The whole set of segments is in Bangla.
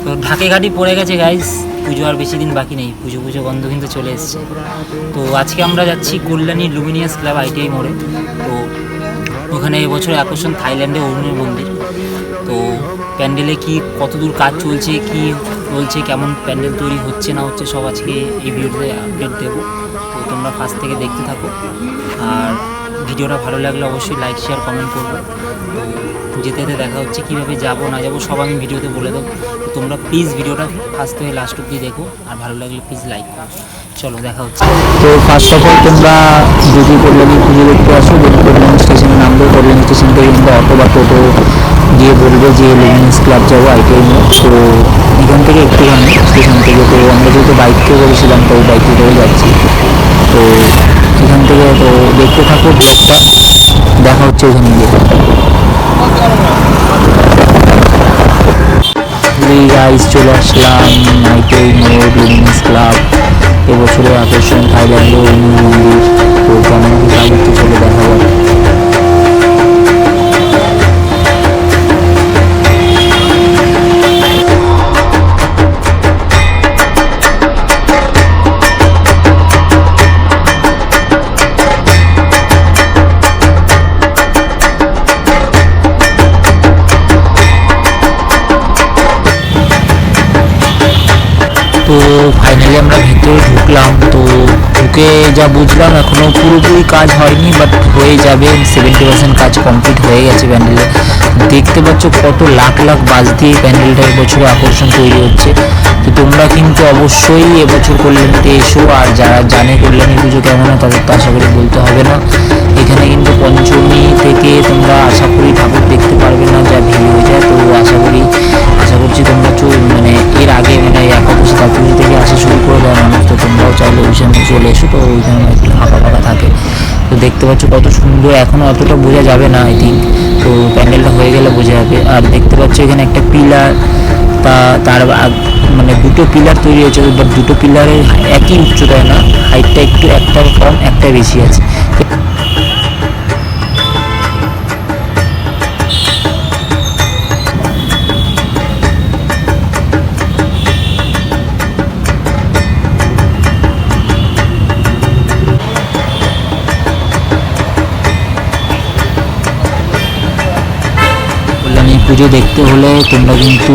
তো ঢাকে ঘাটি পড়ে গেছে গাইস, পুজো আর বেশি দিন বাকি নেই, পুজো বন্ধ কিন্তু চলে এসছে। তো আজকে আমরা যাচ্ছি কল্যাণী লুমিনিয়াস ক্লাব ITI মোড়ে। তো ওখানে এবছর আকর্ষণ থাইল্যান্ডে অরুণের মন্দির। তো প্যান্ডেলে কি কতদূর কাজ চলছে, কি বলছে, কেমন প্যান্ডেল তৈরি হচ্ছে না হচ্ছে, সব আজকে এই ভিডিওতে আপডেট দেবো। তো তোমরা ফার্স্ট থেকে দেখতে থাকো, আর ভিডিওটা ভালো লাগলে অবশ্যই লাইক শেয়ার কমেন্ট করবে। তো যেতে যেতে দেখা হচ্ছে, কীভাবে যাবো না যাবো সব আমি ভিডিওতে বলে দেবো। তো তোমরা প্লিজ ভিডিওটা ফার্স্ট থেকে লাস্ট অব্দি দেখো, আর ভালো লাগলে প্লিজ লাইক করো। চলো দেখা হচ্ছে। তো ফার্স্ট অফ অল তোমরা যদি কল্যাণী পুজো দেখতে আসো, যদি কল্যাণী স্টেশনে নামবে, কল্যাণী স্টেশন থেকে কিন্তু অটো বা টোটো দিয়ে বলবে যে লুমিনিয়াস ক্লাব যাবো ITI মোড়। তো এখান থেকে একটুখানি স্টেশন থেকে, তো আমরা যেহেতু বাইককে বলেছিলাম তো বাইকে করে যাচ্ছি। তো এখান থেকে তো দেখতে থাকো, দেখা হচ্ছে ওখানে গিয়ে। গাইস চলে আসলাম ITI মোড় লুমিনিয়াস ক্লাব, এবছরের আকর্ষণ থাইল্যান্ডে অরুণ মন্দির। তো কেমন কি কাজ হচ্ছে চলে দেখা যাবে। তো ফাইনালি আমরা ভিতরে ঢুকলাম। তো ঢুকে যা বুঝলাম এখনও পুরোপুরি কাজ হয়নি, বাট হয়ে যাবে, 70% কাজ কমপ্লিট হয়ে গেছে প্যান্ডেলে। দেখতে পাচ্ছ কত লাখ লাখ বাজ দিয়ে প্যান্ডেলটা এবছরে আকর্ষণ তৈরি হচ্ছে। তো তোমরা কিন্তু অবশ্যই এবছর কল্যাণীতে এসো, আর যারা জানে কল্যাণী পুজো কেমন হয় তাদের তো আশা করি বলতে হবে না। এখানে কিন্তু পঞ্চমী থেকে তোমরা আশা করি ঠাকুর দেখতে পারবে না, যা ভিড় হয়ে যায়। তো আশা করছি তোমরা মানে এর আগে মানে একাদশী দ্বাদশী থেকে আসা শুরু করে দেওয়া মানুষ, তো তোমরাও চাইলে ওই সময় চলে এসো। তো ওইখানে একটু ফাঁকা ফাঁকা থাকে। তো দেখতে পাচ্ছ কত সুন্দর, এখনও অতটা বোঝা যাবে না আই থিঙ্ক, তো প্যান্ডেলটা হয়ে গেলে বোঝা যাবে। আর দেখতে পাচ্ছ এখানে একটা পিলার, তার মানে দুটো পিলার তৈরি হয়েছে, বাট দুটো পিলারের একই উচ্চতায় না, হাইটটা একটু একটা কম একটা বেশি আছে। পুজো দেখতে হলে তোমরা কিন্তু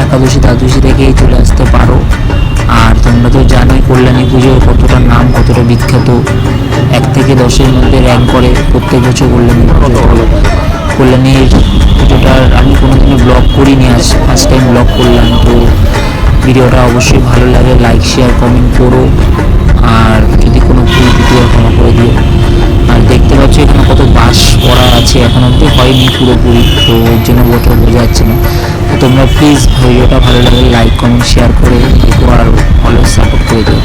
একাদশী দ্বাদশী থেকেই চলে আসতে পারো। আর তোমরা তো জানোই কল্যাণী পুজোর কতটা নাম, কতটা বিখ্যাত, 1 থেকে 10-এর মধ্যে র্যাঙ্ক করে প্রত্যেক বছর কল্যাণী পুজো। কল্যাণীর পুজোটার আমি কোনোদিনও ব্লগ করিনি, আজ ফার্স্ট টাইম ব্লগ করলাম। তো ভিডিওটা অবশ্যই ভালো লাগে, লাইক শেয়ার কমেন্ট করো, আর যদি কোনো ভুল ভিডিও ক্ষমা করে দিও। আর দেখতে পাচ্ছ এখানে কত বাঁশ পড়া আছে, এখন অব্দি হয়নি পুরোপুরি, তো ওর জন্য বোঝা যাচ্ছে না। তো তোমরা প্লিজ ভিডিওটা ভালো লাগে লাইক কমেন্ট শেয়ার করে দেখো, আর অলওয়েজ সাপোর্ট করে দিও।